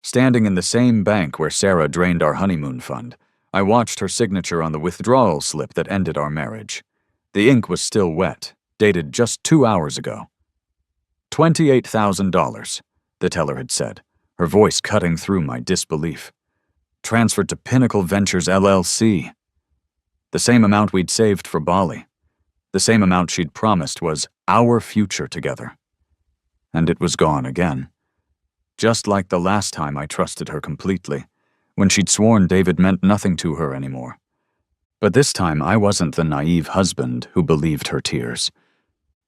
Standing in the same bank where Sarah drained our honeymoon fund, I watched her signature on the withdrawal slip that ended our marriage. The ink was still wet, dated just 2 hours ago. $28,000, the teller had said, her voice cutting through my disbelief. Transferred to Pinnacle Ventures LLC. The same amount we'd saved for Bali. The same amount she'd promised was our future together. And it was gone again. Just like the last time I trusted her completely, when she'd sworn David meant nothing to her anymore. But this time I wasn't the naive husband who believed her tears.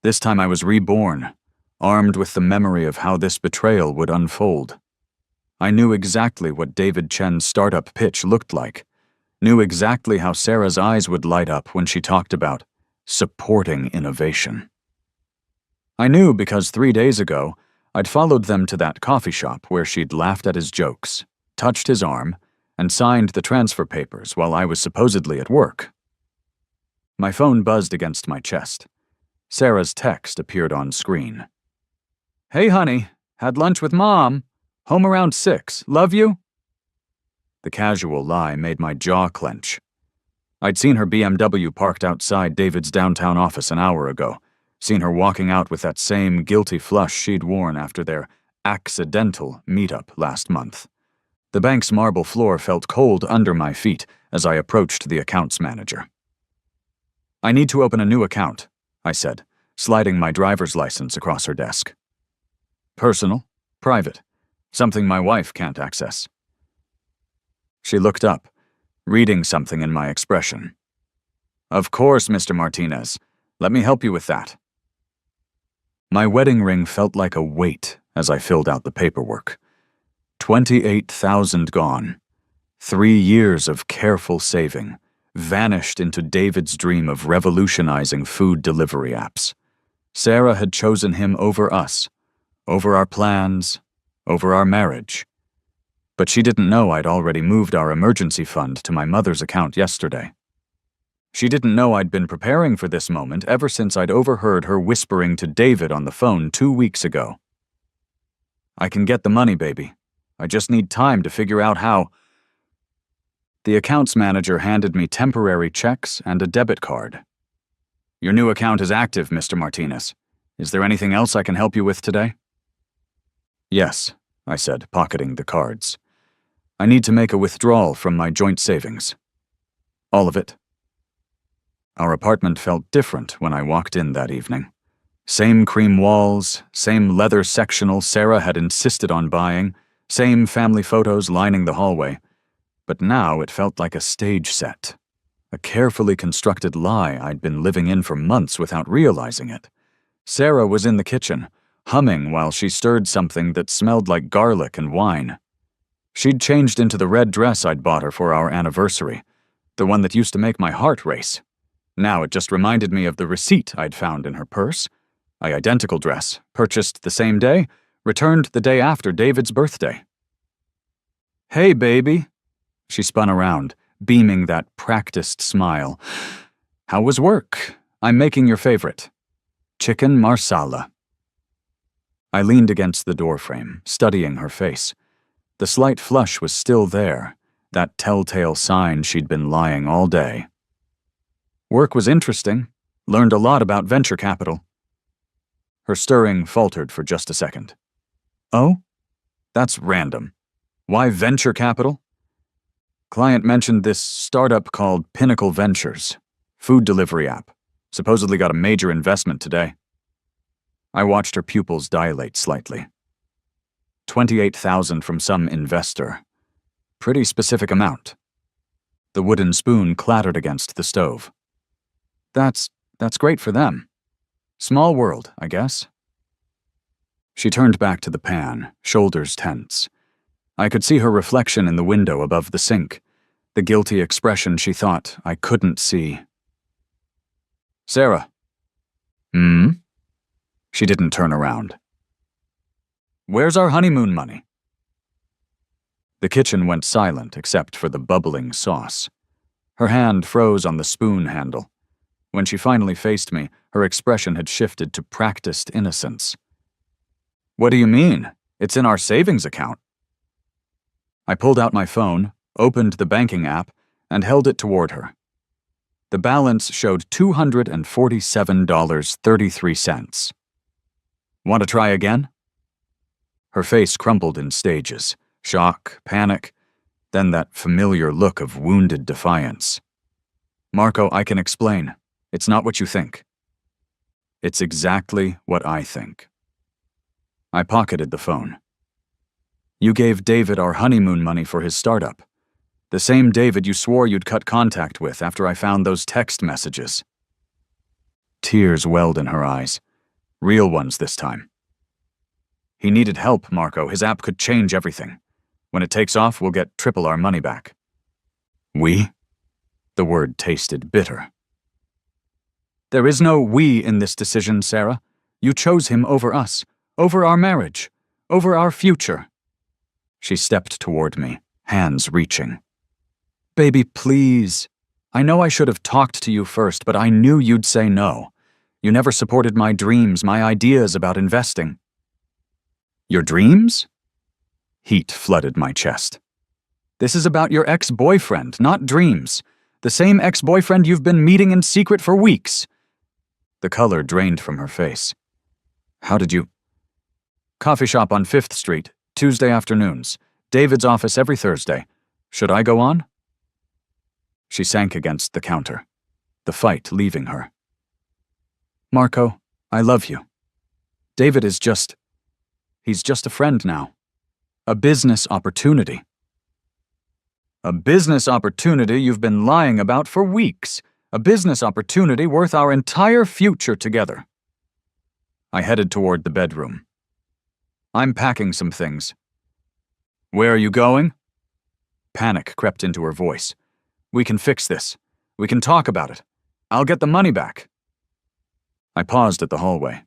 This time I was reborn, armed with the memory of how this betrayal would unfold. I knew exactly what David Chen's startup pitch looked like, knew exactly how Sarah's eyes would light up when she talked about supporting innovation. I knew because 3 days ago, I'd followed them to that coffee shop where she'd laughed at his jokes, touched his arm, and signed the transfer papers while I was supposedly at work. My phone buzzed against my chest. Sarah's text appeared on screen. "Hey, honey, had lunch with Mom. Home around 6. Love you?" The casual lie made my jaw clench. I'd seen her BMW parked outside David's downtown office an hour ago, seen her walking out with that same guilty flush she'd worn after their accidental meetup last month. The bank's marble floor felt cold under my feet as I approached the accounts manager. "I need to open a new account," I said, sliding my driver's license across her desk. "Personal, private, something my wife can't access." She looked up, reading something in my expression. "Of course, Mr. Martinez. Let me help you with that." My wedding ring felt like a weight as I filled out the paperwork. 28,000 gone. 3 years of careful saving, vanished into David's dream of revolutionizing food delivery apps. Sarah had chosen him over us, over our plans, over our marriage. But she didn't know I'd already moved our emergency fund to my mother's account yesterday. She didn't know I'd been preparing for this moment ever since I'd overheard her whispering to David on the phone 2 weeks ago. "I can get the money, baby. I just need time to figure out how." The accounts manager handed me temporary checks and a debit card. "Your new account is active, Mr. Martinez. Is there anything else I can help you with today?" "Yes," I said, pocketing the cards. "I need to make a withdrawal from my joint savings." "All of it?" Our apartment felt different when I walked in that evening. Same cream walls, same leather sectional Sarah had insisted on buying, same family photos lining the hallway. But now it felt like a stage set, a carefully constructed lie I'd been living in for months without realizing it. Sarah was in the kitchen, humming while she stirred something that smelled like garlic and wine. She'd changed into the red dress I'd bought her for our anniversary, the one that used to make my heart race. Now it just reminded me of the receipt I'd found in her purse. An identical dress, purchased the same day, returned the day after David's birthday. "Hey, baby." She spun around, beaming that practiced smile. "How was work? I'm making your favorite. Chicken marsala." I leaned against the doorframe, studying her face. The slight flush was still there, that telltale sign she'd been lying all day. "Work was interesting. Learned a lot about venture capital." Her stirring faltered for just a second. "Oh? That's random. Why venture capital?" "Client mentioned this startup called Pinnacle Ventures, food delivery app. Supposedly got a major investment today." I watched her pupils dilate slightly. 28,000 from some investor. Pretty specific amount. The wooden spoon clattered against the stove. That's great for them. Small world, I guess." She turned back to the pan, shoulders tense. I could see her reflection in the window above the sink, the guilty expression she thought I couldn't see. "Sarah." "Hmm?" She didn't turn around. "Where's our honeymoon money?" The kitchen went silent except for the bubbling sauce. Her hand froze on the spoon handle. When she finally faced me, her expression had shifted to practiced innocence. "What do you mean? It's in our savings account." I pulled out my phone, opened the banking app, and held it toward her. The balance showed $247.33. Want to try again? Her face crumpled in stages, shock, panic, then that familiar look of wounded defiance. Marco, I can explain. It's not what you think. It's exactly what I think. I pocketed the phone. You gave David our honeymoon money for his startup. The same David you swore you'd cut contact with after I found those text messages. Tears welled in her eyes. Real ones this time. He needed help, Marco. His app could change everything. When it takes off, we'll get triple our money back. We? The word tasted bitter. There is no we in this decision, Sarah. You chose him over us, over our marriage, over our future. She stepped toward me, hands reaching. Baby, please. I know I should have talked to you first, but I knew you'd say no. You never supported my dreams, my ideas about investing. Your dreams? Heat flooded my chest. This is about your ex-boyfriend, not dreams. The same ex-boyfriend you've been meeting in secret for weeks. The color drained from her face. How did you? Coffee shop on 5th Street, Tuesday afternoons. David's office every Thursday. Should I go on? She sank against the counter, the fight leaving her. Marco, I love you. David is he's just a friend now. A business opportunity. A business opportunity you've been lying about for weeks. A business opportunity worth our entire future together. I headed toward the bedroom. I'm packing some things. Where are you going? Panic crept into her voice. We can fix this. We can talk about it. I'll get the money back. I paused at the hallway.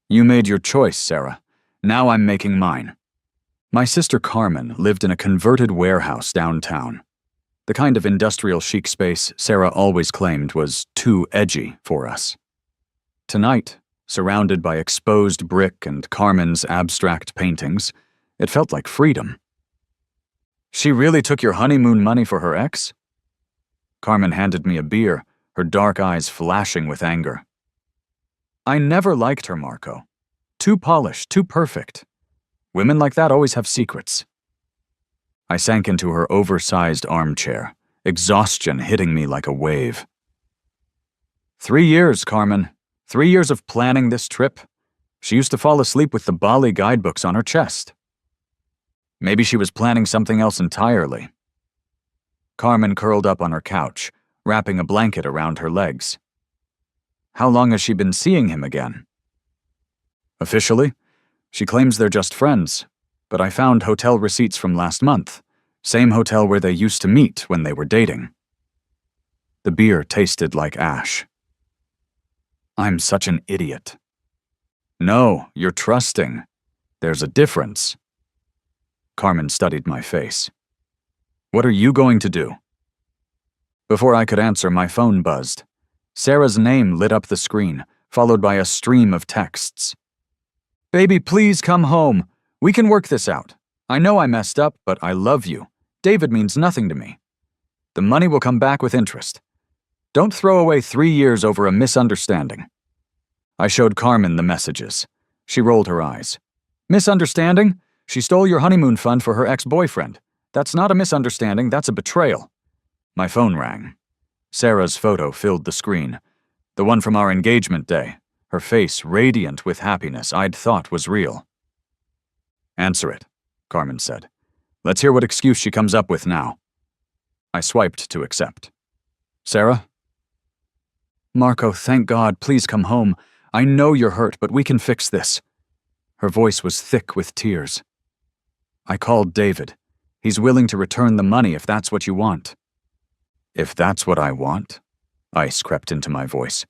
You made your choice, Sarah. Now I'm making mine. My sister Carmen lived in a converted warehouse downtown. The kind of industrial chic space Sarah always claimed was too edgy for us. Tonight, surrounded by exposed brick and Carmen's abstract paintings, it felt like freedom. She really took your honeymoon money for her ex? Carmen handed me a beer, her dark eyes flashing with anger. I never liked her, Marco. Too polished, too perfect. Women like that always have secrets. I sank into her oversized armchair, exhaustion hitting me like a wave. 3 years, Carmen. 3 years of planning this trip. She used to fall asleep with the Bali guidebooks on her chest. Maybe she was planning something else entirely. Carmen curled up on her couch, wrapping a blanket around her legs. How long has she been seeing him again? Officially, she claims they're just friends, but I found hotel receipts from last month, same hotel where they used to meet when they were dating. The beer tasted like ash. I'm such an idiot. No, you're trusting. There's a difference. Carmen studied my face. What are you going to do? Before I could answer, my phone buzzed. Sarah's name lit up the screen, followed by a stream of texts. Baby, please come home. We can work this out. I know I messed up, but I love you. David means nothing to me. The money will come back with interest. Don't throw away 3 years over a misunderstanding. I showed Carmen the messages. She rolled her eyes. Misunderstanding? She stole your honeymoon fund for her ex-boyfriend. That's not a misunderstanding, that's a betrayal. My phone rang. Sarah's photo filled the screen. The one from our engagement day, her face radiant with happiness I'd thought was real. Answer it, Carmen said. Let's hear what excuse she comes up with now. I swiped to accept. Sarah? Marco, thank God, please come home. I know you're hurt, but we can fix this. Her voice was thick with tears. I called David. He's willing to return the money if that's what you want. If that's what I want? Ice crept into my voice.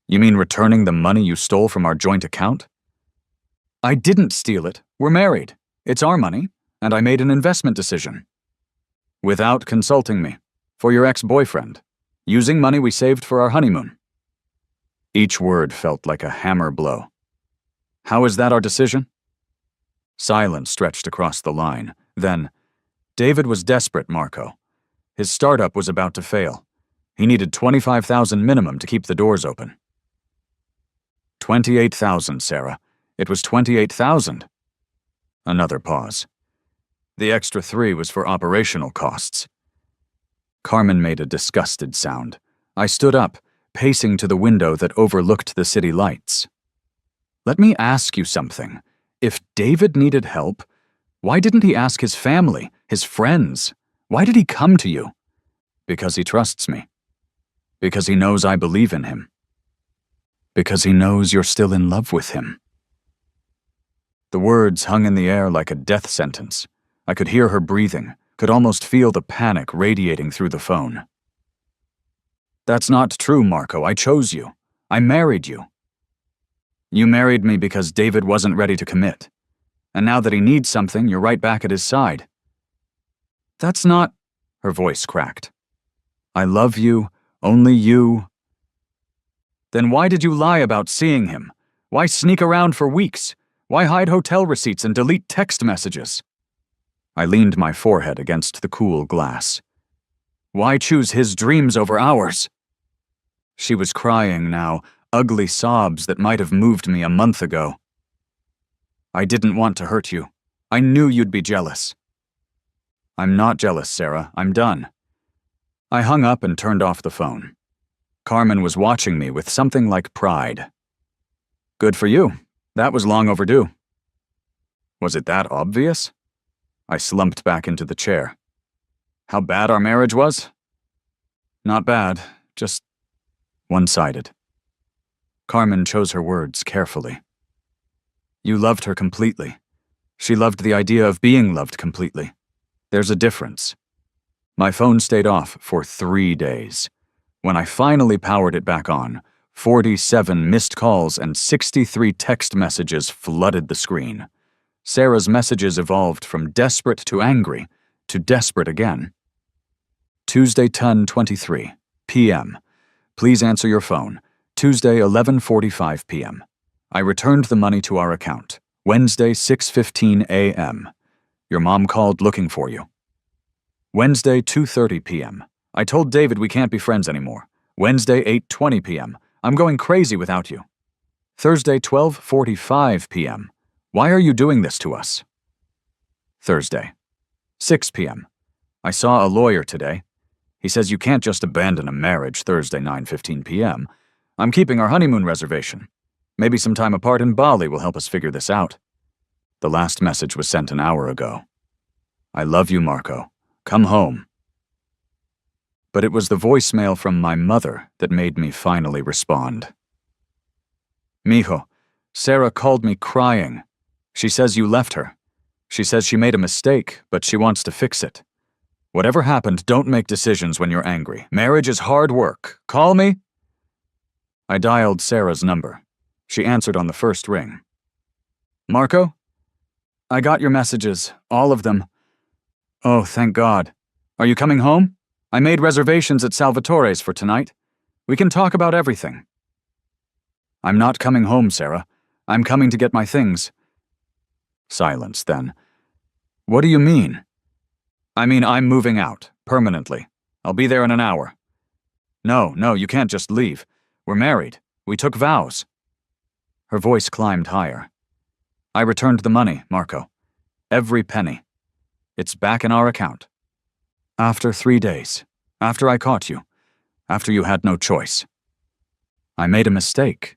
You mean returning the money you stole from our joint account? I didn't steal it. We're married. It's our money, and I made an investment decision. Without consulting me. For your ex-boyfriend. Using money we saved for our honeymoon. Each word felt like a hammer blow. How is that our decision? Silence stretched across the line. Then, David was desperate, Marco. His startup was about to fail. He needed $25,000 minimum to keep the doors open. 28,000, Sarah. It was 28,000. Another pause. The extra 3 was for operational costs. Carmen made a disgusted sound. I stood up, pacing to the window that overlooked the city lights. Let me ask you something. If David needed help, why didn't he ask his family, his friends? Why did he come to you? Because he trusts me. Because he knows I believe in him. Because he knows you're still in love with him. The words hung in the air like a death sentence. I could hear her breathing, could almost feel the panic radiating through the phone. That's not true, Marco. I chose you. I married you. You married me because David wasn't ready to commit. And now that he needs something, you're right back at his side. That's not... Her voice cracked. I love you, only you. Then why did you lie about seeing him? Why sneak around for weeks? Why hide hotel receipts and delete text messages? I leaned my forehead against the cool glass. Why choose his dreams over ours? She was crying now, ugly sobs that might have moved me a month ago. I didn't want to hurt you. I knew you'd be jealous. I'm not jealous, Sarah. I'm done. I hung up and turned off the phone. Carmen was watching me with something like pride. Good for you. That was long overdue. Was it that obvious? I slumped back into the chair. How bad our marriage was? Not bad, just one-sided. Carmen chose her words carefully. You loved her completely. She loved the idea of being loved completely. There's a difference. My phone stayed off for 3 days. When I finally powered it back on, 47 missed calls and 63 text messages flooded the screen. Sarah's messages evolved from desperate to angry, to desperate again. Tuesday 10:23 p.m. Please answer your phone. Tuesday 11:45 p.m. I returned the money to our account. Wednesday 6:15 a.m. Your mom called looking for you. Wednesday 2:30 p.m. I told David we can't be friends anymore. Wednesday 8:20 p.m. I'm going crazy without you. Thursday 12:45 p.m. Why are you doing this to us? Thursday 6 p.m. I saw a lawyer today. He says you can't just abandon a marriage Thursday 9:15 p.m. I'm keeping our honeymoon reservation. Maybe some time apart in Bali will help us figure this out. The last message was sent an hour ago. I love you, Marco. Come home. But it was the voicemail from my mother that made me finally respond. Mijo, Sarah called me crying. She says you left her. She says she made a mistake, but she wants to fix it. Whatever happened, don't make decisions when you're angry. Marriage is hard work. Call me. I dialed Sarah's number. She answered on the first ring. Marco? I got your messages, all of them. Oh, thank God. Are you coming home? I made reservations at Salvatore's for tonight. We can talk about everything. I'm not coming home, Sarah. I'm coming to get my things. Silence, then. What do you mean? I mean, I'm moving out, permanently. I'll be there in an hour. No, you can't just leave. We're married. We took vows. Her voice climbed higher. I returned the money, Marco. Every penny. It's back in our account. After 3 days. After I caught you. After you had no choice. I made a mistake.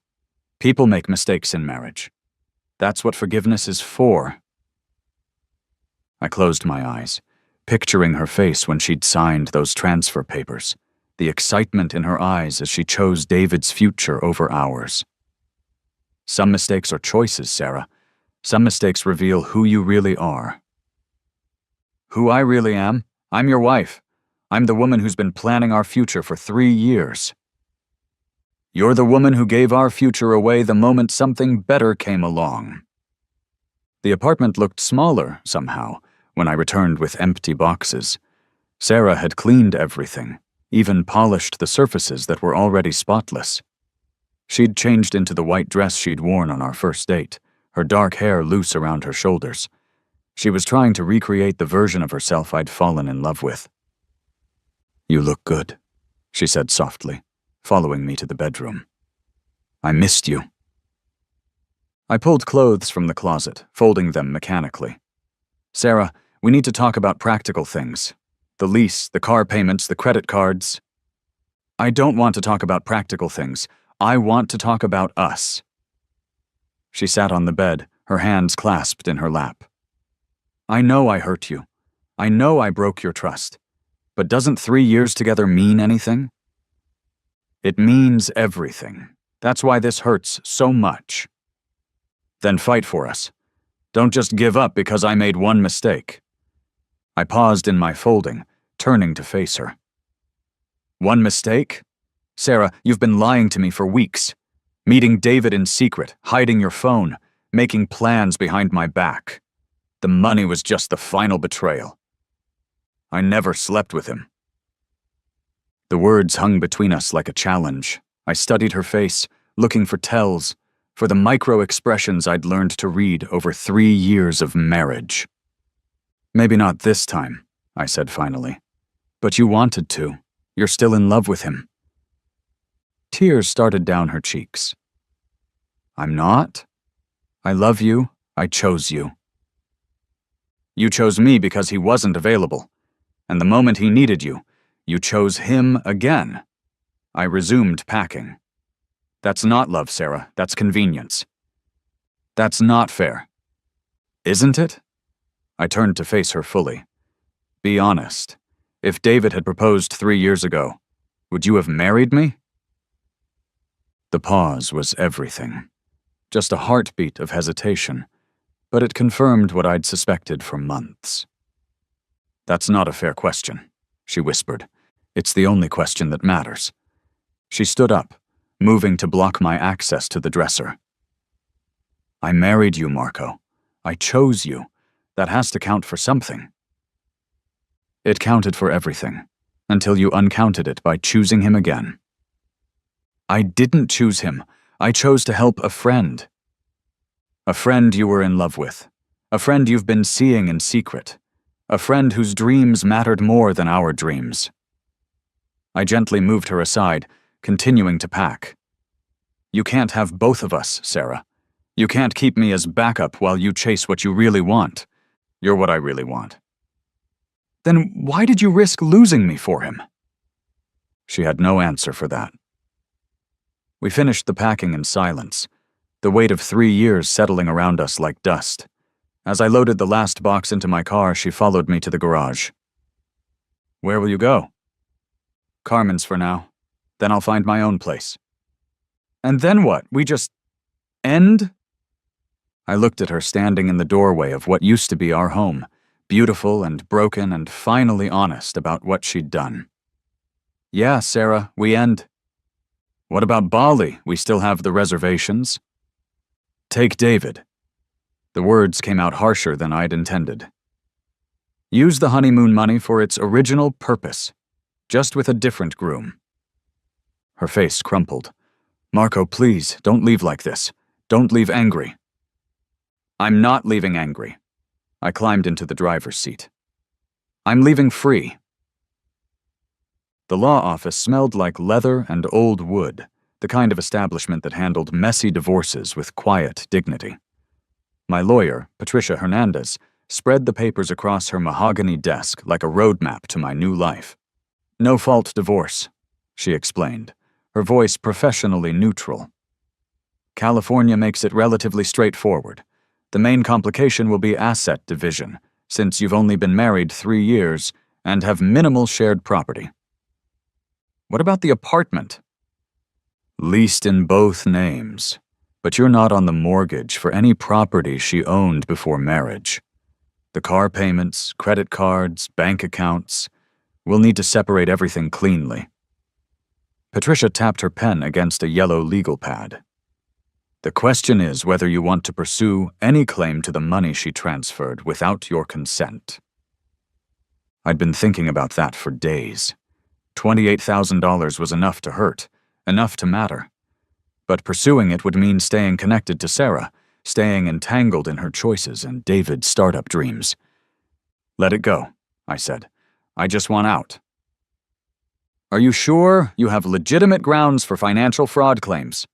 People make mistakes in marriage. That's what forgiveness is for. I closed my eyes, picturing her face when she'd signed those transfer papers, the excitement in her eyes as she chose David's future over ours. Some mistakes are choices, Sarah. Some mistakes reveal who you really are. Who I really am? I'm your wife. I'm the woman who's been planning our future for 3 years. You're the woman who gave our future away the moment something better came along. The apartment looked smaller, somehow, when I returned with empty boxes. Sarah had cleaned everything, even polished the surfaces that were already spotless. She'd changed into the white dress she'd worn on our first date, her dark hair loose around her shoulders. She was trying to recreate the version of herself I'd fallen in love with. "You look good," she said softly, following me to the bedroom. "I missed you." I pulled clothes from the closet, folding them mechanically. "Sarah, we need to talk about practical things. The lease, the car payments, the credit cards." "I don't want to talk about practical things. I want to talk about us." She sat on the bed, her hands clasped in her lap. "I know I hurt you. I know I broke your trust. But doesn't 3 years together mean anything?" "It means everything. That's why this hurts so much." "Then fight for us. Don't just give up because I made one mistake." I paused in my folding, turning to face her. "One mistake? Sarah, you've been lying to me for weeks. Meeting David in secret, hiding your phone, making plans behind my back. The money was just the final betrayal. I never slept with him." The words hung between us like a challenge. I studied her face, looking for tells, for the micro-expressions I'd learned to read over 3 years of marriage. "Maybe not this time," I said finally. "But you wanted to. You're still in love with him." Tears started down her cheeks. "I'm not. I love you. I chose you." "You chose me because he wasn't available. And the moment he needed you, you chose him again." I resumed packing. "That's not love, Sarah. That's convenience." "That's not fair." "Isn't it?" I turned to face her fully. "Be honest. If David had proposed 3 years ago, would you have married me?" The pause was everything. Just a heartbeat of hesitation, but it confirmed what I'd suspected for months. "That's not a fair question," she whispered. "It's the only question that matters." She stood up, moving to block my access to the dresser. "I married you, Marco. I chose you. That has to count for something." It counted for everything, until you uncounted it by choosing him again. "I didn't choose him. I chose to help a friend." "A friend you were in love with. A friend you've been seeing in secret. A friend whose dreams mattered more than our dreams." I gently moved her aside, continuing to pack. "You can't have both of us, Sarah. You can't keep me as backup while you chase what you really want. You're what I really want." "Then why did you risk losing me for him?" She had no answer for that. We finished the packing in silence, the weight of 3 years settling around us like dust. As I loaded the last box into my car, she followed me to the garage. "Where will you go?" "Carmen's for now. Then I'll find my own place." "And then what? We just end?" I looked at her standing in the doorway of what used to be our home, beautiful and broken and finally honest about what she'd done. "Yeah, Sarah, we end." "What about Bali? We still have the reservations." "Take David." The words came out harsher than I'd intended. "Use the honeymoon money for its original purpose, just with a different groom." Her face crumpled. "Marco, please, don't leave like this. Don't leave angry." "I'm not leaving angry." I climbed into the driver's seat. "I'm leaving free." The law office smelled like leather and old wood, the kind of establishment that handled messy divorces with quiet dignity. My lawyer, Patricia Hernandez, spread the papers across her mahogany desk like a roadmap to my new life. "No-fault divorce," she explained, her voice professionally neutral. "California makes it relatively straightforward. The main complication will be asset division, since you've only been married 3 years and have minimal shared property." "What about the apartment?" "Leased in both names. But you're not on the mortgage for any property she owned before marriage. The car payments, credit cards, bank accounts. We'll need to separate everything cleanly." Patricia tapped her pen against a yellow legal pad. "The question is whether you want to pursue any claim to the money she transferred without your consent." I'd been thinking about that for days. $28,000 was enough to hurt, enough to matter. But pursuing it would mean staying connected to Sarah, staying entangled in her choices and David's startup dreams. "Let it go," I said. "I just want out." "Are you sure you have legitimate grounds for financial fraud claims?"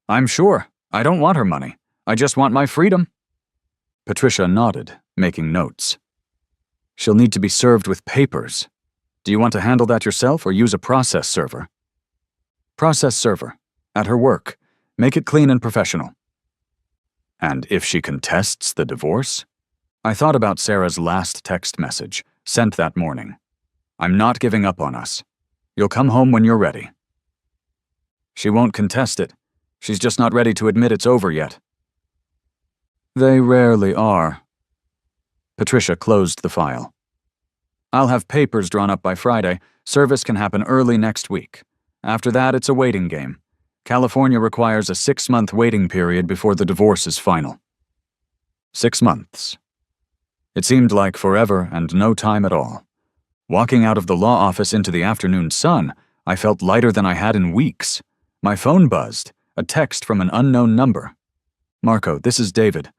"I'm sure. I don't want her money. I just want my freedom." Patricia nodded, making notes. "She'll need to be served with papers. Do you want to handle that yourself or use a process server?" "Process server. At her work. Make it clean and professional." "And if she contests the divorce?" I thought about Sarah's last text message, sent that morning. "I'm not giving up on us. You'll come home when you're ready." "She won't contest it. She's just not ready to admit it's over yet." "They rarely are." Patricia closed the file. "I'll have papers drawn up by Friday. Service can happen early next week. After that, it's a waiting game. California requires a 6-month waiting period before the divorce is final." 6 months. It seemed like forever and no time at all. Walking out of the law office into the afternoon sun, I felt lighter than I had in weeks. My phone buzzed, a text from an unknown number. "Marco, this is David.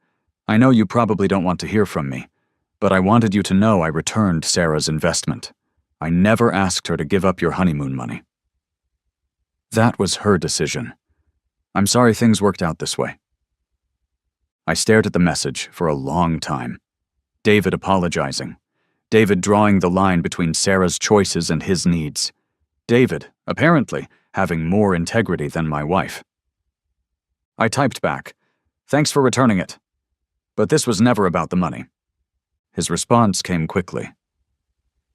I know you probably don't want to hear from me, but I wanted you to know I returned Sarah's investment. I never asked her to give up your honeymoon money." That was her decision. "I'm sorry things worked out this way." I stared at the message for a long time. David apologizing. David drawing the line between Sarah's choices and his needs. David, apparently, having more integrity than my wife. I typed back, "Thanks for returning it. But this was never about the money." His response came quickly.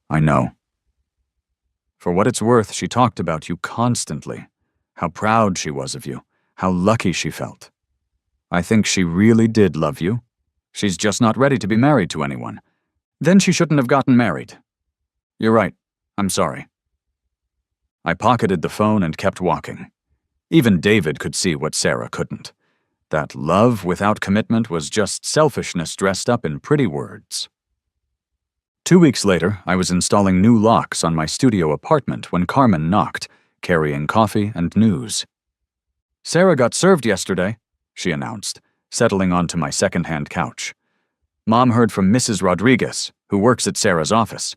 "I know. For what it's worth, she talked about you constantly. How proud she was of you. How lucky she felt. I think she really did love you. She's just not ready to be married to anyone. Then she shouldn't have gotten married. You're right. I'm sorry." I pocketed the phone and kept walking. Even David could see what Sarah couldn't. That love without commitment was just selfishness dressed up in pretty words. 2 weeks later, I was installing new locks on my studio apartment when Carmen knocked, carrying coffee and news. "Sarah got served yesterday," she announced, settling onto my second-hand couch. "Mom heard from Mrs. Rodriguez, who works at Sarah's office.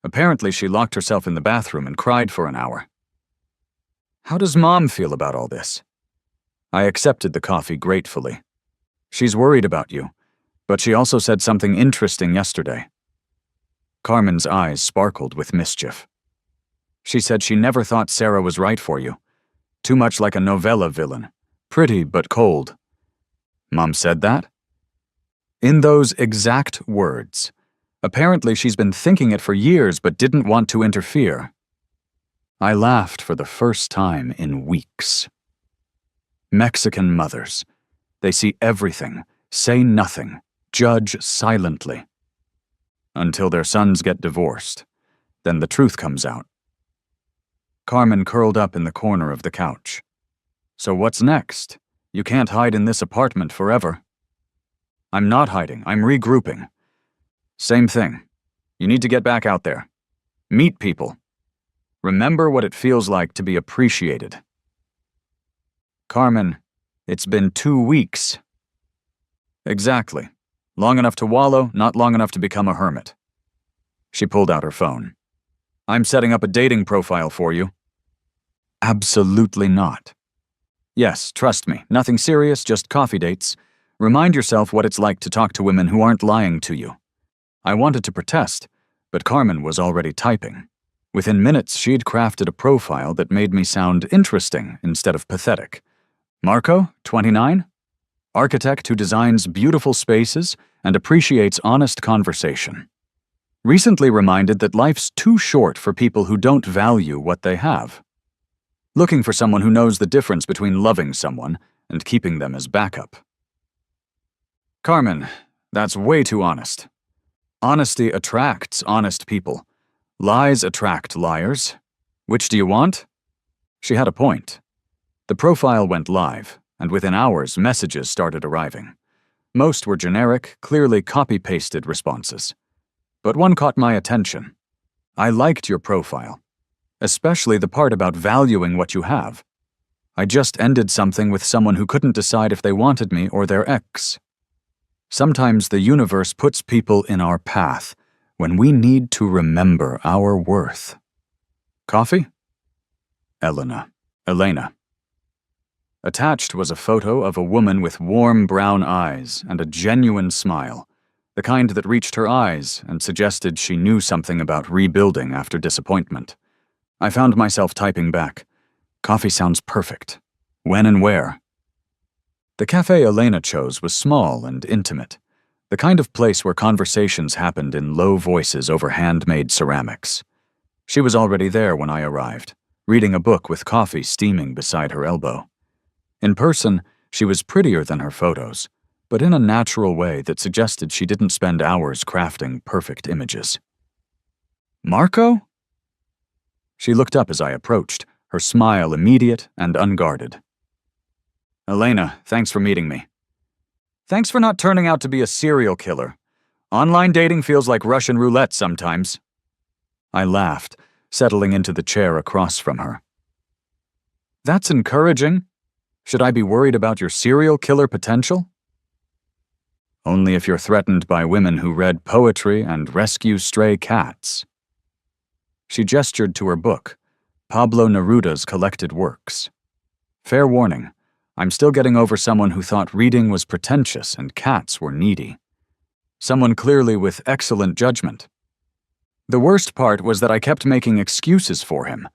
Apparently she locked herself in the bathroom and cried for an hour." "How does Mom feel about all this?" I accepted the coffee gratefully. "She's worried about you, but she also said something interesting yesterday." Carmen's eyes sparkled with mischief. "She said she never thought Sarah was right for you. Too much like a novella villain. Pretty but cold." "Mom said that?" "In those exact words. Apparently she's been thinking it for years but didn't want to interfere." I laughed for the first time in weeks. Mexican mothers. They see everything, say nothing, judge silently. Until their sons get divorced. Then the truth comes out. Carmen curled up in the corner of the couch. "So what's next? You can't hide in this apartment forever." "I'm not hiding, I'm regrouping." "Same thing. You need to get back out there. Meet people. Remember what it feels like to be appreciated." "Carmen, it's been 2 weeks." "Exactly. Long enough to wallow, not long enough to become a hermit." She pulled out her phone. "I'm setting up a dating profile for you." "Absolutely not." "Yes, trust me, nothing serious, just coffee dates. Remind yourself what it's like to talk to women who aren't lying to you." I wanted to protest, but Carmen was already typing. Within minutes, she'd crafted a profile that made me sound interesting instead of pathetic. Marco, 29? Architect who designs beautiful spaces and appreciates honest conversation. Recently reminded that life's too short for people who don't value what they have. Looking for someone who knows the difference between loving someone and keeping them as backup. "Carmen, that's way too honest. Honesty attracts honest people. Lies attract liars. Which do you want?" She had a point. The profile went live, and within hours, messages started arriving. Most were generic, clearly copy-pasted responses. But one caught my attention. "I liked your profile, especially the part about valuing what you have." I just ended something with someone who couldn't decide if they wanted me or their ex. Sometimes the universe puts people in our path when we need to remember our worth. Coffee? Elena. Attached was a photo of a woman with warm brown eyes and a genuine smile, the kind that reached her eyes and suggested she knew something about rebuilding after disappointment. I found myself typing back, "Coffee sounds perfect. When and where?" The cafe Elena chose was small and intimate, the kind of place where conversations happened in low voices over handmade ceramics. She was already there when I arrived, reading a book with coffee steaming beside her elbow. In person, she was prettier than her photos, but in a natural way that suggested she didn't spend hours crafting perfect images. "Marco?" She looked up as I approached, her smile immediate and unguarded. "Elena, thanks for meeting me." "Thanks for not turning out to be a serial killer. Online dating feels like Russian roulette sometimes." I laughed, settling into the chair across from her. "That's encouraging. Should I be worried about your serial killer potential?" "Only if you're threatened by women who read poetry and rescue stray cats." She gestured to her book, Pablo Neruda's collected works. Fair warning, I'm still getting over someone who thought reading was pretentious and cats were needy. Someone clearly with excellent judgment. The worst part was that I kept making excuses for him.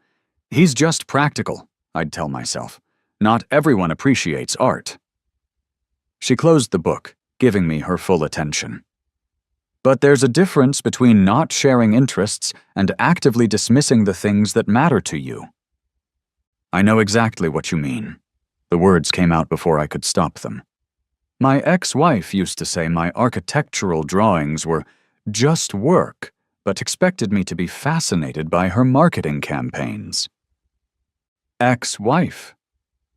He's just practical, I'd tell myself. Not everyone appreciates art. She closed the book, giving me her full attention. But there's a difference between not sharing interests and actively dismissing the things that matter to you. I know exactly what you mean. The words came out before I could stop them. My ex-wife used to say my architectural drawings were just work, but expected me to be fascinated by her marketing campaigns. Ex-wife?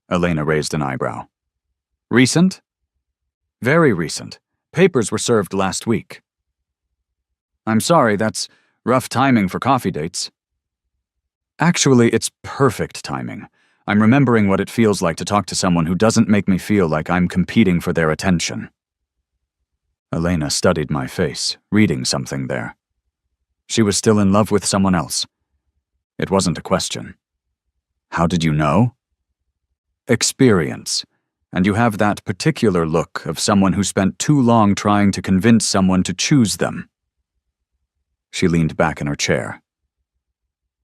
Elena raised an eyebrow. Recent? Very recent. Papers were served last week. I'm sorry, that's rough timing for coffee dates. Actually, it's perfect timing. I'm remembering what it feels like to talk to someone who doesn't make me feel like I'm competing for their attention. Elena studied my face, reading something there. She was still in love with someone else. It wasn't a question. How did you know? Experience. And you have that particular look of someone who spent too long trying to convince someone to choose them. She leaned back in her chair.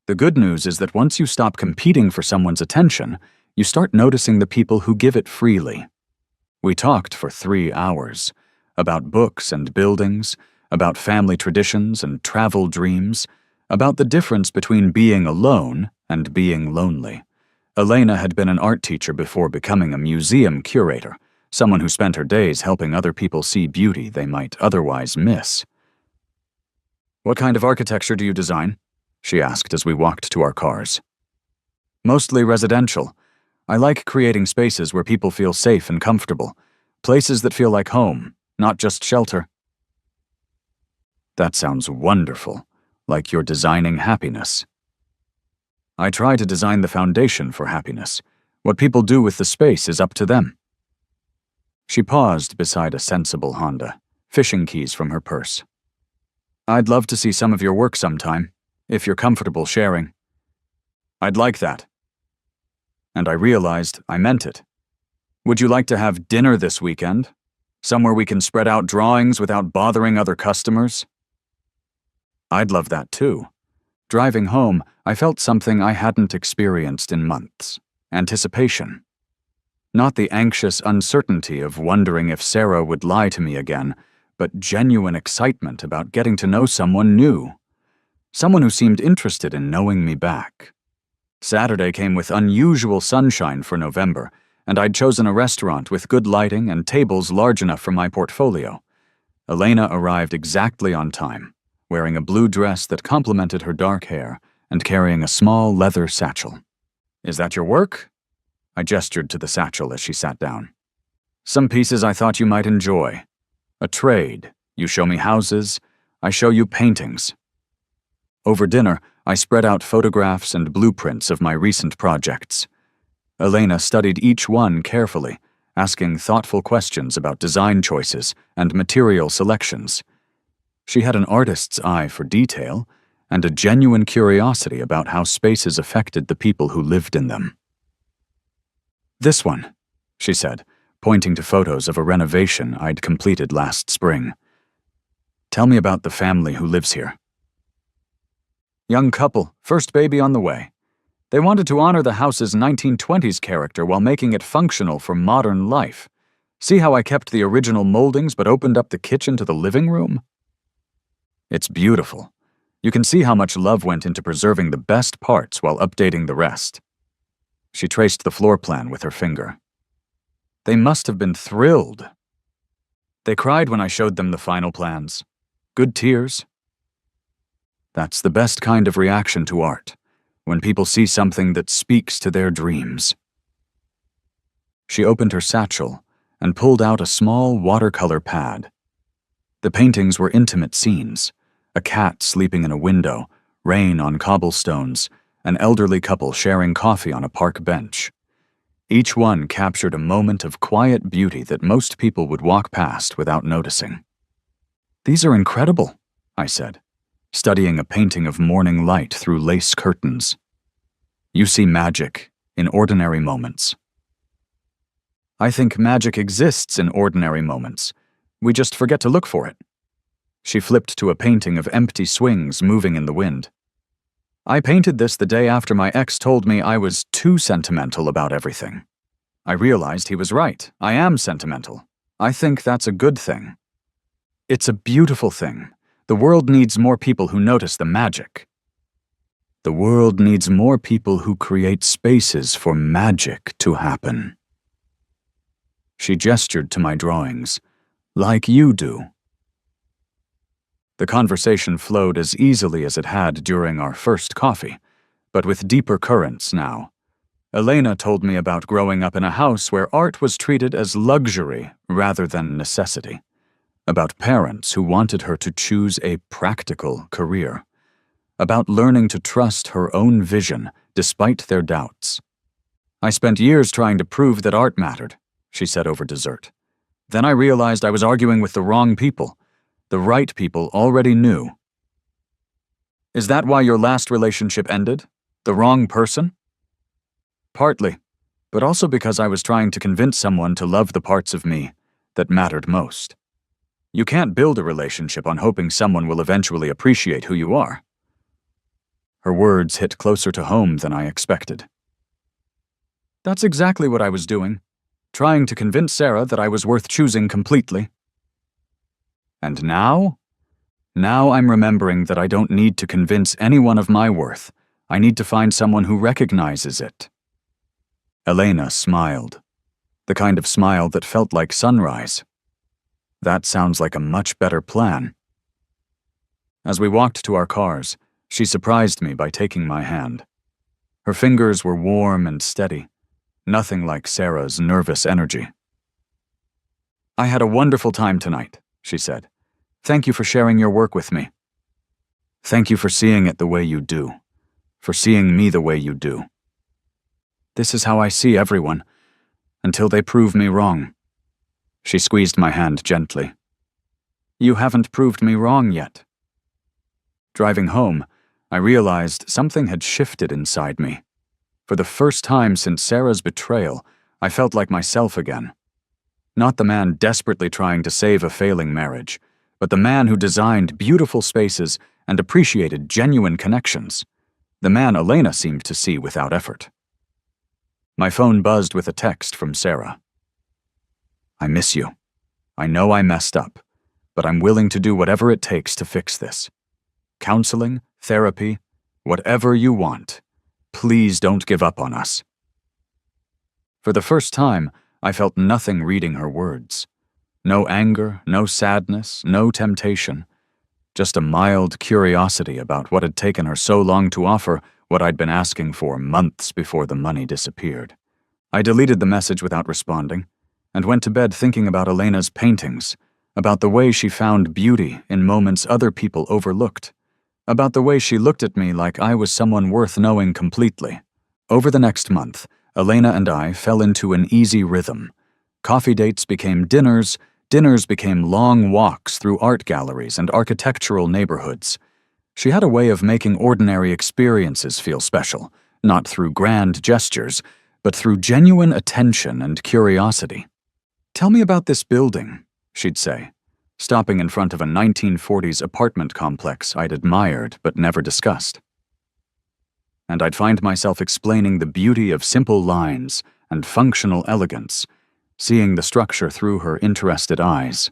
The good news is that once you stop competing for someone's attention, you start noticing the people who give it freely. We talked for 3 hours, about books and buildings, about family traditions and travel dreams, about the difference between being alone and being lonely. Elena had been an art teacher before becoming a museum curator, someone who spent her days helping other people see beauty they might otherwise miss. "What kind of architecture do you design?" she asked as we walked to our cars. "Mostly residential. I like creating spaces where people feel safe and comfortable, places that feel like home, not just shelter." That sounds wonderful, like you're designing happiness. I try to design the foundation for happiness. What people do with the space is up to them. She paused beside a sensible Honda, fishing keys from her purse. "I'd love to see some of your work sometime, if you're comfortable sharing." "I'd like that." And I realized I meant it. "Would you like to have dinner this weekend? Somewhere we can spread out drawings without bothering other customers?" I'd love that too. Driving home, I felt something I hadn't experienced in months. Anticipation. Not the anxious uncertainty of wondering if Sarah would lie to me again, but genuine excitement about getting to know someone new. Someone who seemed interested in knowing me back. Saturday came with unusual sunshine for November, and I'd chosen a restaurant with good lighting and tables large enough for my portfolio. Elena arrived exactly on time, wearing a blue dress that complemented her dark hair and carrying a small leather satchel. "Is that your work?" I gestured to the satchel as she sat down. "Some pieces I thought you might enjoy. A trade. You show me houses, I show you paintings." Over dinner, I spread out photographs and blueprints of my recent projects. Elena studied each one carefully, asking thoughtful questions about design choices and material selections. She had an artist's eye for detail and a genuine curiosity about how spaces affected the people who lived in them. "This one," she said, pointing to photos of a renovation I'd completed last spring. "Tell me about the family who lives here." "Young couple, first baby on the way. They wanted to honor the house's 1920s character while making it functional for modern life. See how I kept the original moldings but opened up the kitchen to the living room? It's beautiful. You can see how much love went into preserving the best parts while updating the rest." She traced the floor plan with her finger. "They must have been thrilled. They cried when I showed them the final plans. Good tears." That's the best kind of reaction to art, when people see something that speaks to their dreams. She opened her satchel and pulled out a small watercolor pad. The paintings were intimate scenes: a cat sleeping in a window, rain on cobblestones, an elderly couple sharing coffee on a park bench. Each one captured a moment of quiet beauty that most people would walk past without noticing. "These are incredible," I said, studying a painting of morning light through lace curtains. "You see magic in ordinary moments." "I think magic exists in ordinary moments. We just forget to look for it." She flipped to a painting of empty swings moving in the wind. "I painted this the day after my ex told me I was too sentimental about everything. I realized he was right. I am sentimental. I think that's a good thing. It's a beautiful thing. The world needs more people who notice the magic. The world needs more people who create spaces for magic to happen." She gestured to my drawings. "Like you do." The conversation flowed as easily as it had during our first coffee, but with deeper currents now. Elena told me about growing up in a house where art was treated as luxury rather than necessity, about parents who wanted her to choose a practical career, about learning to trust her own vision despite their doubts. "I spent years trying to prove that art mattered," she said over dessert. "Then I realized I was arguing with the wrong people. The right people already knew." "Is that why your last relationship ended? The wrong person?" "Partly, but also because I was trying to convince someone to love the parts of me that mattered most. You can't build a relationship on hoping someone will eventually appreciate who you are." Her words hit closer to home than I expected. "That's exactly what I was doing, trying to convince Sarah that I was worth choosing completely." "And now? Now I'm remembering that I don't need to convince anyone of my worth. I need to find someone who recognizes it." Elena smiled, the kind of smile that felt like sunrise. "That sounds like a much better plan." As we walked to our cars, she surprised me by taking my hand. Her fingers were warm and steady, nothing like Sarah's nervous energy. "I had a wonderful time tonight," she said. "Thank you for sharing your work with me. Thank you for seeing it the way you do, for seeing me the way you do. This is how I see everyone, until they prove me wrong." She squeezed my hand gently. "You haven't proved me wrong yet." Driving home, I realized something had shifted inside me. For the first time since Sarah's betrayal, I felt like myself again. Not the man desperately trying to save a failing marriage, but the man who designed beautiful spaces and appreciated genuine connections. The man Elena seemed to see without effort. My phone buzzed with a text from Sarah. "I miss you. I know I messed up, but I'm willing to do whatever it takes to fix this. Counseling, therapy, whatever you want. Please don't give up on us." For the first time, I felt nothing reading her words. No anger, no sadness, no temptation. Just a mild curiosity about what had taken her so long to offer what I'd been asking for months before the money disappeared. I deleted the message without responding, and went to bed thinking about Elena's paintings, about the way she found beauty in moments other people overlooked, about the way she looked at me like I was someone worth knowing completely. Over the next month, Elena and I fell into an easy rhythm. Coffee dates became dinners, dinners became long walks through art galleries and architectural neighborhoods. She had a way of making ordinary experiences feel special, not through grand gestures, but through genuine attention and curiosity. "Tell me about this building," she'd say, stopping in front of a 1940s apartment complex I'd admired but never discussed. And I'd find myself explaining the beauty of simple lines and functional elegance, seeing the structure through her interested eyes.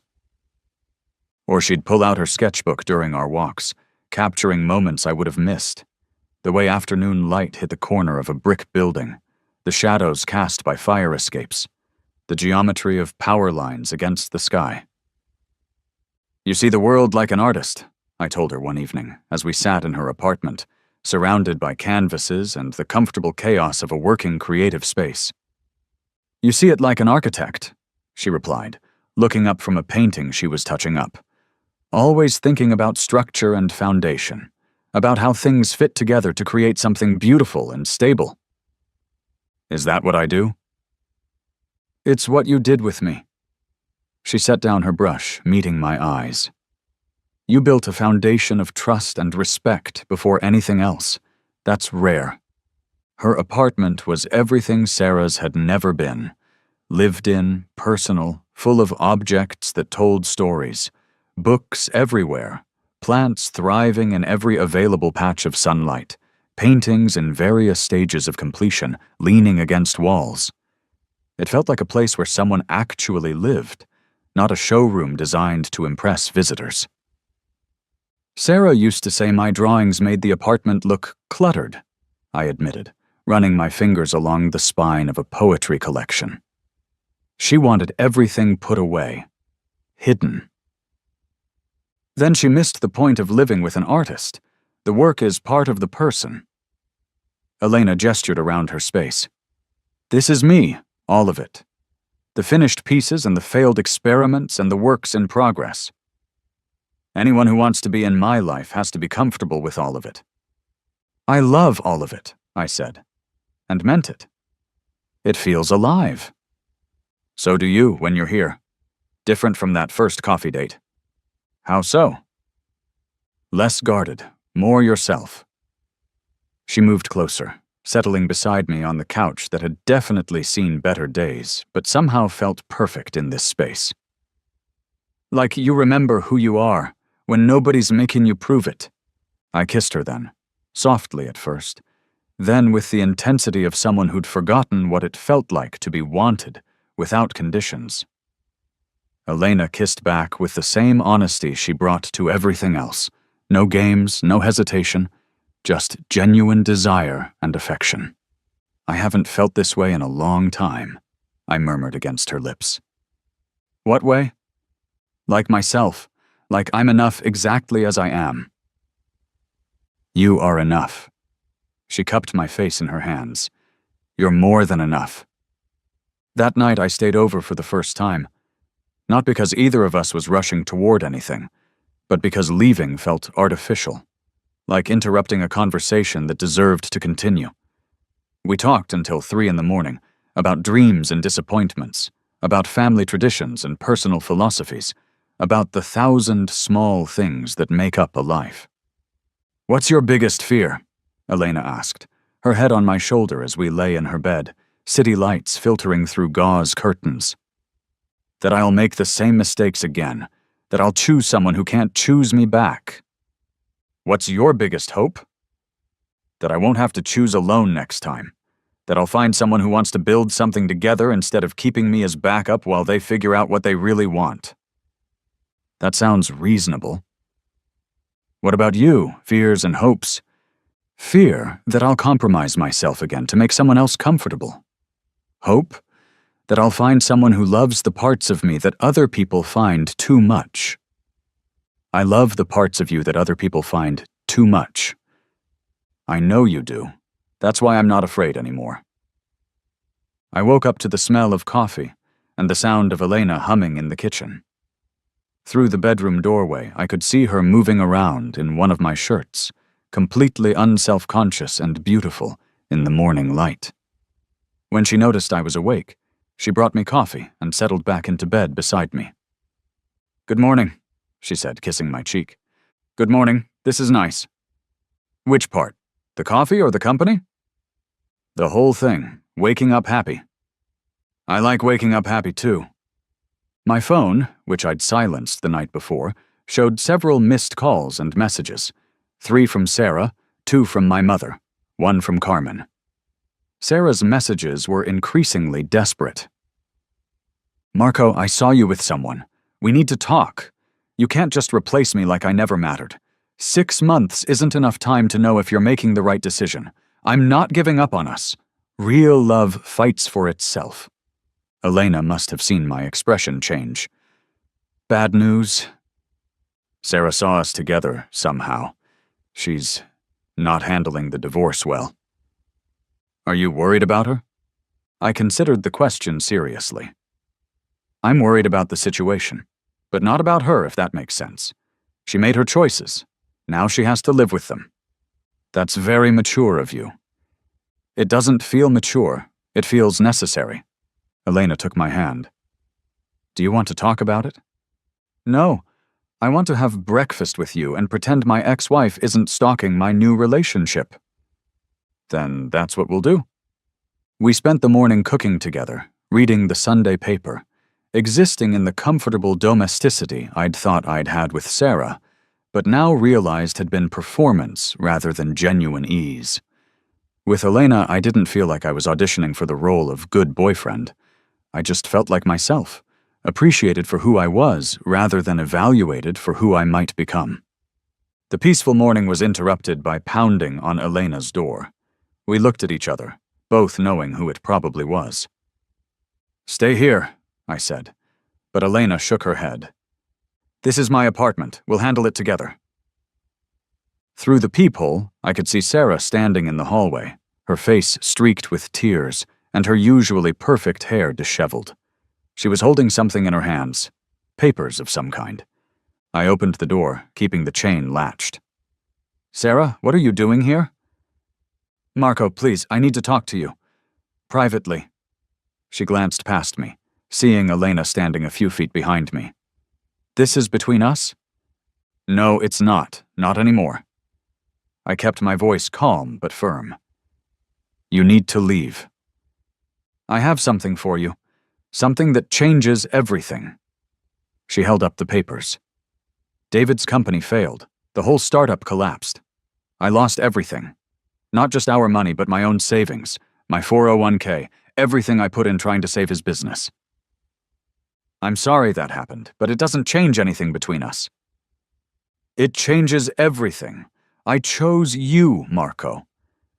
Or she'd pull out her sketchbook during our walks, capturing moments I would have missed. The way afternoon light hit the corner of a brick building, the shadows cast by fire escapes, the geometry of power lines against the sky. "You see the world like an artist," I told her one evening as we sat in her apartment, surrounded by canvases and the comfortable chaos of a working creative space. "You see it like an architect," she replied, looking up from a painting she was touching up. "Always thinking about structure and foundation, about how things fit together to create something beautiful and stable." "Is that what I do?" "It's what you did with me." She set down her brush, meeting my eyes. "You built a foundation of trust and respect before anything else. That's rare." Her apartment was everything Sarah's had never been. Lived in, personal, full of objects that told stories. Books everywhere. Plants thriving in every available patch of sunlight. Paintings in various stages of completion, leaning against walls. It felt like a place where someone actually lived, not a showroom designed to impress visitors. "Sarah used to say my drawings made the apartment look cluttered," I admitted, running my fingers along the spine of a poetry collection. She wanted everything put away, hidden. "Then she missed the point of living with an artist. The work is part of the person." Elena gestured around her space. "This is me, all of it. The finished pieces and the failed experiments and the works in progress. Anyone who wants to be in my life has to be comfortable with all of it." "I love all of it," I said, and meant it. "It feels alive." "So do you when you're here. Different from that first coffee date." "How so?" "Less guarded, more yourself." She moved closer, settling beside me on the couch that had definitely seen better days, but somehow felt perfect in this space. "Like you remember who you are, when nobody's making you prove it." I kissed her then, softly at first, then with the intensity of someone who'd forgotten what it felt like to be wanted, without conditions. Elena kissed back with the same honesty she brought to everything else. No games, no hesitation, just genuine desire and affection. "I haven't felt this way in a long time," I murmured against her lips. "What way?" "Like myself, like I'm enough exactly as I am." "You are enough." She cupped my face in her hands. "You're more than enough." That night I stayed over for the first time, not because either of us was rushing toward anything, but because leaving felt artificial, like interrupting a conversation that deserved to continue. We talked until 3 a.m, about dreams and disappointments, about family traditions and personal philosophies, about the 1,000 small things that make up a life. "What's your biggest fear?" Elena asked, her head on my shoulder as we lay in her bed, city lights filtering through gauze curtains. "That I'll make the same mistakes again, that I'll choose someone who can't choose me back." "What's your biggest hope?" "That I won't have to choose alone next time, that I'll find someone who wants to build something together instead of keeping me as backup while they figure out what they really want." That sounds reasonable. "What about you, fears and hopes?" "Fear that I'll compromise myself again to make someone else comfortable. Hope that I'll find someone who loves the parts of me that other people find too much." "I love the parts of you that other people find too much." "I know you do. That's why I'm not afraid anymore." I woke up to the smell of coffee and the sound of Elena humming in the kitchen. Through the bedroom doorway, I could see her moving around in one of my shirts, completely unself-conscious and beautiful in the morning light. When she noticed I was awake, she brought me coffee and settled back into bed beside me. "Good morning," she said, kissing my cheek. "Good morning. This is nice." "Which part? The coffee or the company?" "The whole thing. Waking up happy." "I like waking up happy too." My phone, which I'd silenced the night before, showed several missed calls and messages. 3 from Sarah, 2 from my mother, 1 from Carmen. Sarah's messages were increasingly desperate. "Marco, I saw you with someone. We need to talk. You can't just replace me like I never mattered. 6 months isn't enough time to know if you're making the right decision. I'm not giving up on us. Real love fights for itself." Elena must have seen my expression change. "Bad news?" "Sarah saw us together, somehow. She's not handling the divorce well." "Are you worried about her?" I considered the question seriously. "I'm worried about the situation, but not about her, if that makes sense. She made her choices. Now she has to live with them." "That's very mature of you." "It doesn't feel mature. It feels necessary." Elena took my hand. "Do you want to talk about it?" "No. I want to have breakfast with you and pretend my ex-wife isn't stalking my new relationship." "Then that's what we'll do." We spent the morning cooking together, reading the Sunday paper, existing in the comfortable domesticity I'd thought I'd had with Sarah, but now realized had been performance rather than genuine ease. With Elena, I didn't feel like I was auditioning for the role of good boyfriend. I just felt like myself, appreciated for who I was rather than evaluated for who I might become. The peaceful morning was interrupted by pounding on Elena's door. We looked at each other, both knowing who it probably was. "Stay here," I said, but Elena shook her head. "This is my apartment. We'll handle it together." Through the peephole, I could see Sarah standing in the hallway, her face streaked with tears and her usually perfect hair disheveled. She was holding something in her hands, papers of some kind. I opened the door, keeping the chain latched. "Sarah, what are you doing here?" "Marco, please, I need to talk to you. Privately." She glanced past me, seeing Elena standing a few feet behind me. "This is between us?" "No, it's not. Not anymore." I kept my voice calm but firm. "You need to leave. I have something for you. Something that changes everything." She held up the papers. David's company failed. The whole startup collapsed. I lost everything. Not just our money, but my own savings, my 401k, everything I put in trying to save his business. "I'm sorry that happened, but it doesn't change anything between us." "It changes everything. I chose you, Marco.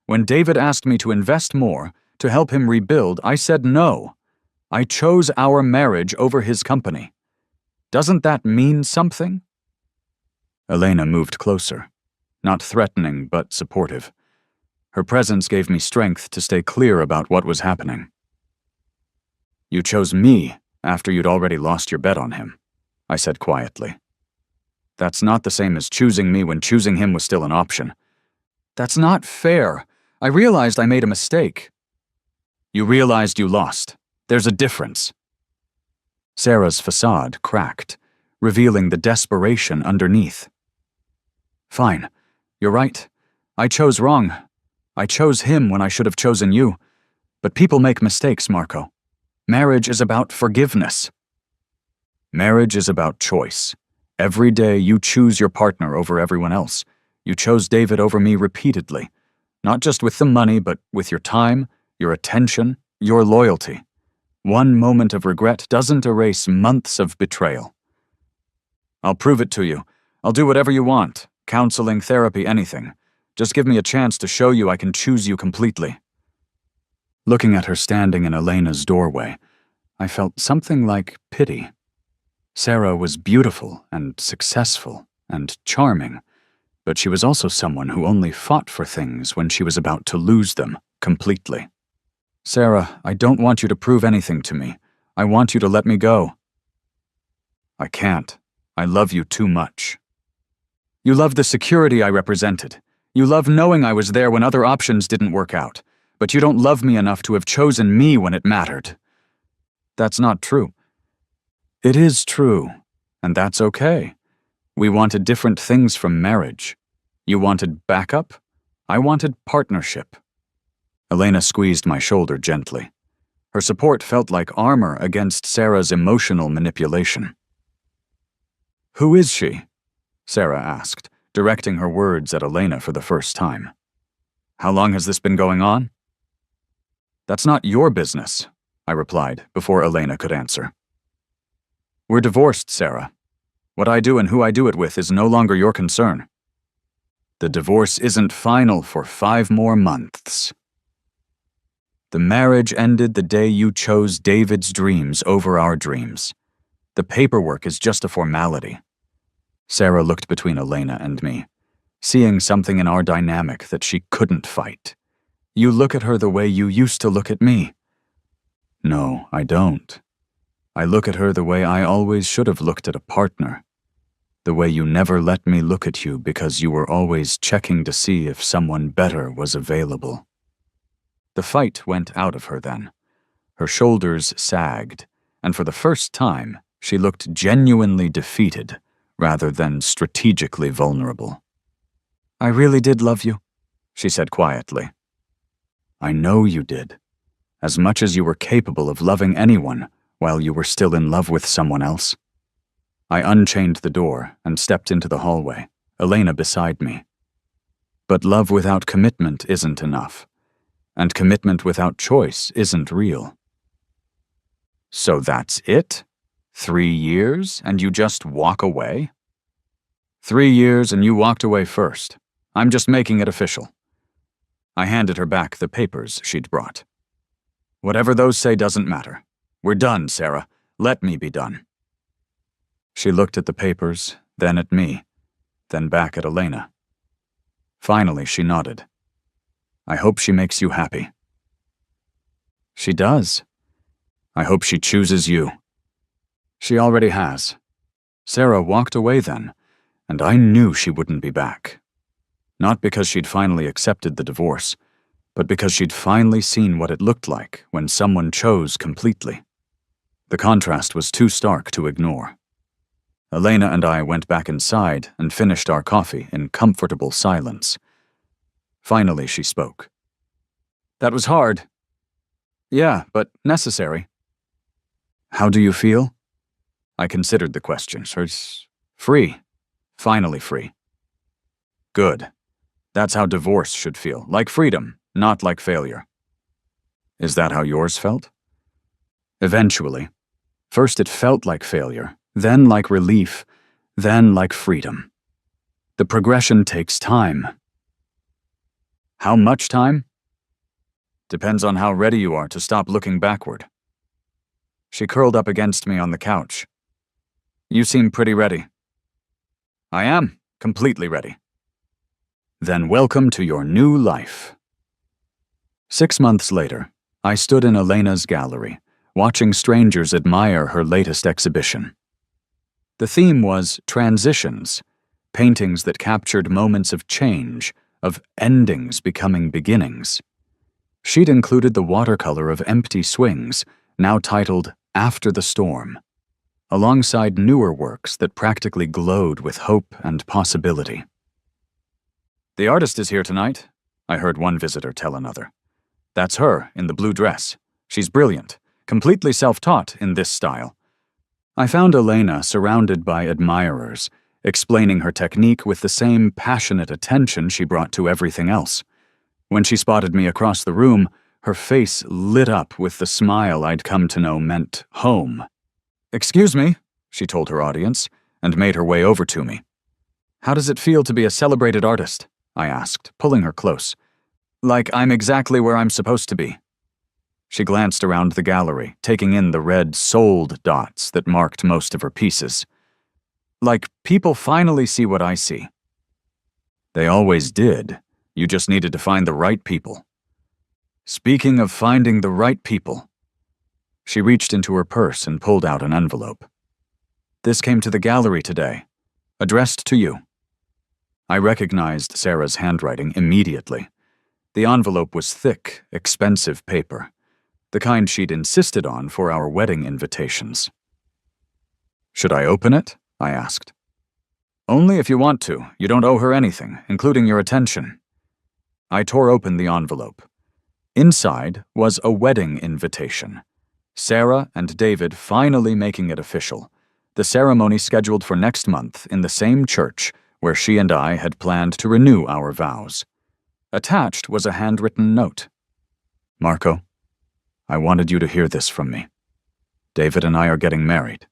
When David asked me to invest more, to help him rebuild, I said no. I chose our marriage over his company. Doesn't that mean something?" Elena moved closer, not threatening but supportive. Her presence gave me strength to stay clear about what was happening. "You chose me after you'd already lost your bet on him," I said quietly. "That's not the same as choosing me when choosing him was still an option." "That's not fair. I realized I made a mistake." "You realized you lost. There's a difference." Sarah's facade cracked, revealing the desperation underneath. "Fine. You're right. I chose wrong. I chose him when I should have chosen you. But people make mistakes, Marco. Marriage is about forgiveness." "Marriage is about choice. Every day you choose your partner over everyone else. You chose David over me repeatedly. Not just with the money, but with your time, your attention, your loyalty. One moment of regret doesn't erase months of betrayal." "I'll prove it to you. I'll do whatever you want. Counseling, therapy, anything. Just give me a chance to show you I can choose you completely." Looking at her standing in Elena's doorway, I felt something like pity. Sarah was beautiful and successful and charming, but she was also someone who only fought for things when she was about to lose them completely. "Sarah, I don't want you to prove anything to me. I want you to let me go." "I can't. I love you too much." "You love the security I represented. You love knowing I was there when other options didn't work out. but you don't love me enough to have chosen me when it mattered. That's not true. It is true, and that's okay. We wanted different things from marriage. You wanted backup. I wanted partnership. Elena squeezed my shoulder gently. Her support felt like armor against Sarah's emotional manipulation. Who is she? Sarah asked, directing her words at Elena for the first time. How long has this been going on? That's not your business, I replied before Elena could answer. We're divorced, Sarah. What I do and who I do it with is no longer your concern. The divorce isn't final for 5 more months. The marriage ended the day you chose David's dreams over our dreams. The paperwork is just a formality. Sarah looked between Elena and me, seeing something in our dynamic that she couldn't fight. You look at her the way you used to look at me. No, I don't. I look at her the way I always should have looked at a partner. The way you never let me look at you because you were always checking to see if someone better was available. The fight went out of her then. Her shoulders sagged, and for the first time, she looked genuinely defeated rather than strategically vulnerable. I really did love you, she said quietly. I know you did, as much as you were capable of loving anyone while you were still in love with someone else. I unchained the door and stepped into the hallway, Elena beside me. But love without commitment isn't enough, and commitment without choice isn't real. So that's it? 3 years and you just walk away? 3 years and you walked away first. I'm just making it official. I handed her back the papers she'd brought. Whatever those say doesn't matter. We're done, Sarah. Let me be done. She looked at the papers, then at me, then back at Elena. Finally, she nodded. I hope she makes you happy. She does. I hope she chooses you. She already has. Sarah walked away then, and I knew she wouldn't be back. Not because she'd finally accepted the divorce, but because she'd finally seen what it looked like when someone chose completely. The contrast was too stark to ignore. Elena and I went back inside and finished our coffee in comfortable silence. Finally, she spoke. That was hard. Yeah, but necessary. How do you feel? I considered the question. It's free. Finally free. Good. That's how divorce should feel. Like freedom, not like failure. Is that how yours felt? Eventually. First it felt like failure, then like relief, then like freedom. The progression takes time. How much time? Depends on how ready you are to stop looking backward. She curled up against me on the couch. You seem pretty ready. I am, completely ready. Then welcome to your new life. 6 months later, I stood in Elena's gallery, watching strangers admire her latest exhibition. The theme was transitions, paintings that captured moments of change, of endings becoming beginnings. She'd included the watercolor of empty swings, now titled After the Storm, alongside newer works that practically glowed with hope and possibility. The artist is here tonight, I heard one visitor tell another. That's her, in the blue dress. She's brilliant, completely self-taught in this style. I found Elena surrounded by admirers, explaining her technique with the same passionate attention she brought to everything else. When she spotted me across the room, her face lit up with the smile I'd come to know meant home. Excuse me, she told her audience, and made her way over to me. How does it feel to be a celebrated artist? I asked, pulling her close. Like I'm exactly where I'm supposed to be. She glanced around the gallery, taking in the red sold dots that marked most of her pieces. Like people finally see what I see. They always did. You just needed to find the right people. Speaking of finding the right people. She reached into her purse and pulled out an envelope. This came to the gallery today, addressed to you. I recognized Sarah's handwriting immediately. The envelope was thick, expensive paper, the kind she'd insisted on for our wedding invitations. "Should I open it?" I asked. "Only if you want to. You don't owe her anything, including your attention." I tore open the envelope. Inside was a wedding invitation. Sarah and David finally making it official. The ceremony scheduled for next month in the same church where she and I had planned to renew our vows. Attached was a handwritten note. "Marco, I wanted you to hear this from me. David and I are getting married.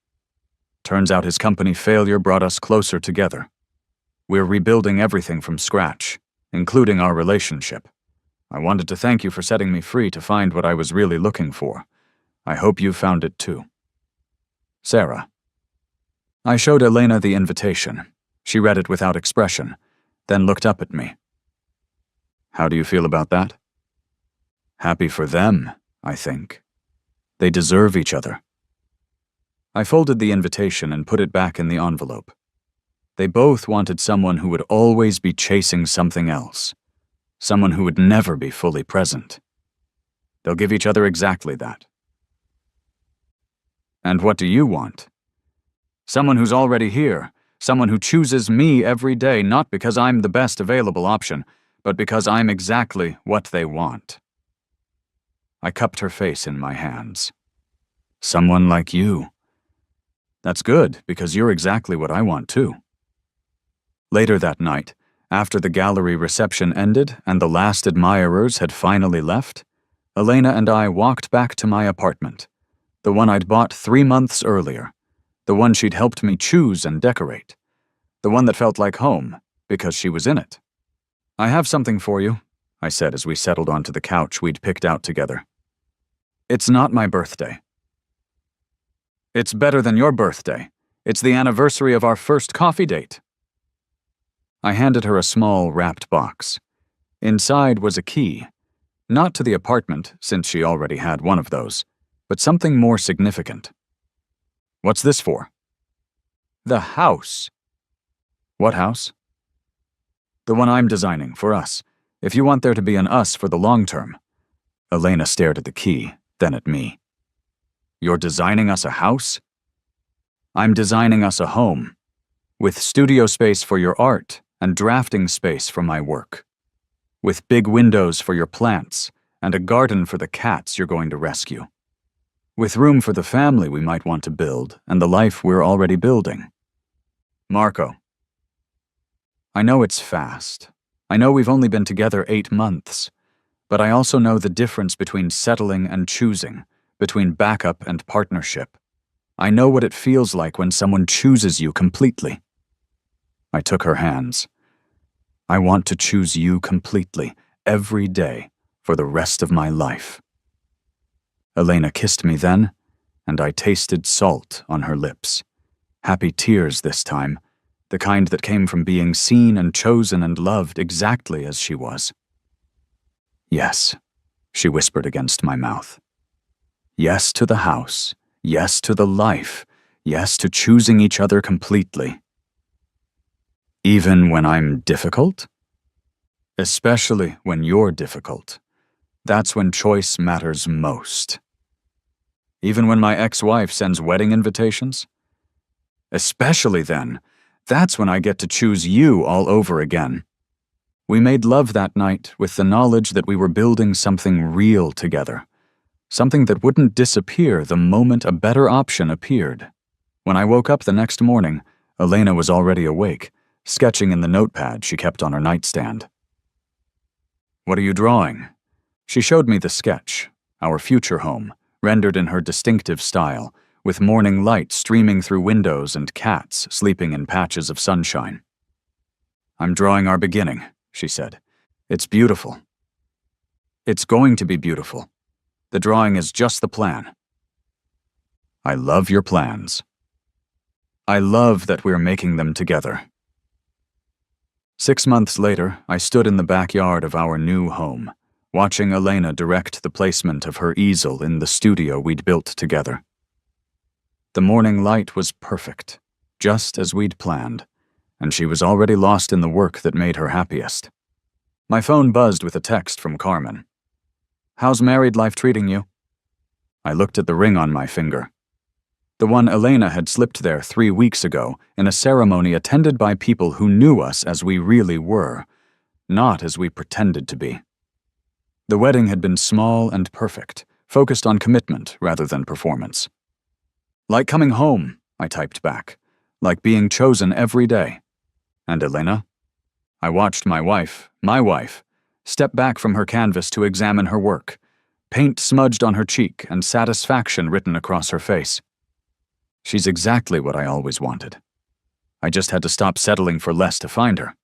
Turns out his company failure brought us closer together. We're rebuilding everything from scratch, including our relationship. I wanted to thank you for setting me free to find what I was really looking for. I hope you found it too. Sarah." I showed Elena the invitation. She read it without expression, then looked up at me. "How do you feel about that?" "Happy for them, I think. They deserve each other." I folded the invitation and put it back in the envelope. They both wanted someone who would always be chasing something else, someone who would never be fully present. They'll give each other exactly that. And what do you want? Someone who's already here, someone who chooses me every day, not because I'm the best available option, but because I'm exactly what they want. I cupped her face in my hands. Someone like you. That's good, because you're exactly what I want too. Later that night, after the gallery reception ended and the last admirers had finally left, Elena and I walked back to my apartment, the one I'd bought 3 months earlier, the one she'd helped me choose and decorate, the one that felt like home because she was in it. "I have something for you," I said as we settled onto the couch we'd picked out together. "It's not my birthday." "It's better than your birthday. It's the anniversary of our first coffee date." I handed her a small, wrapped box. Inside was a key, not to the apartment, since she already had one of those, but something more significant. "What's this for?" "The house." "What house?" "The one I'm designing, for us, if you want there to be an us for the long term." Elena stared at the key, then at me. "You're designing us a house?" "I'm designing us a home, with studio space for your art and drafting space for my work, with big windows for your plants and a garden for the cats you're going to rescue, with room for the family we might want to build and the life we're already building." "Marco, I know it's fast. I know we've only been together 8 months, but I also know the difference between settling and choosing, between backup and partnership. I know what it feels like when someone chooses you completely." I took her hands. "I want to choose you completely, every day, for the rest of my life." Elena kissed me then, and I tasted salt on her lips. Happy tears this time, the kind that came from being seen and chosen and loved exactly as she was. "Yes," she whispered against my mouth. "Yes to the house, yes to the life, yes to choosing each other completely." "Even when I'm difficult?" "Especially when you're difficult. That's when choice matters most." "Even when my ex-wife sends wedding invitations?" "Especially then. That's when I get to choose you all over again." We made love that night with the knowledge that we were building something real together, something that wouldn't disappear the moment a better option appeared. When I woke up the next morning, Elena was already awake, sketching in the notepad she kept on her nightstand. "What are you drawing?" She showed me the sketch, our future home, rendered in her distinctive style, with morning light streaming through windows and cats sleeping in patches of sunshine. "I'm drawing our beginning," she said. "It's beautiful." "It's going to be beautiful. The drawing is just the plan." "I love your plans. I love that we're making them together." 6 months later, I stood in the backyard of our new home, watching Elena direct the placement of her easel in the studio we'd built together. The morning light was perfect, just as we'd planned, and she was already lost in the work that made her happiest. My phone buzzed with a text from Carmen. "How's married life treating you?" I looked at the ring on my finger. The one Elena had slipped there 3 weeks ago in a ceremony attended by people who knew us as we really were, not as we pretended to be. The wedding had been small and perfect, focused on commitment rather than performance. "Like coming home," I typed back. "Like being chosen every day." "And Elena?" I watched my wife, step back from her canvas to examine her work, paint smudged on her cheek and satisfaction written across her face. She's exactly what I always wanted. I just had to stop settling for less to find her.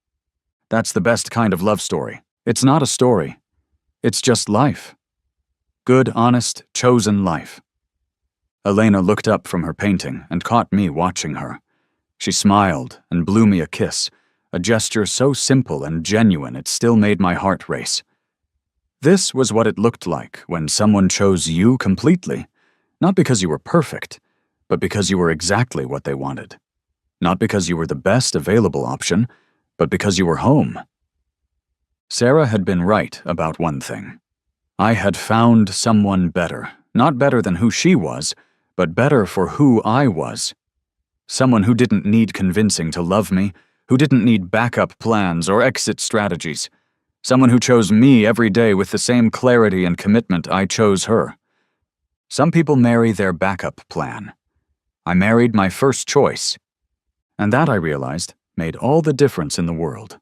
That's the best kind of love story. It's not a story. It's just life. Good, honest, chosen life. Elena looked up from her painting and caught me watching her. She smiled and blew me a kiss, a gesture so simple and genuine it still made my heart race. This was what it looked like when someone chose you completely, not because you were perfect, but because you were exactly what they wanted. Not because you were the best available option, but because you were home. Sarah had been right about one thing. I had found someone better, not better than who she was, but better for who I was. Someone who didn't need convincing to love me, who didn't need backup plans or exit strategies. Someone who chose me every day with the same clarity and commitment I chose her. Some people marry their backup plan. I married my first choice. And that, I realized, made all the difference in the world.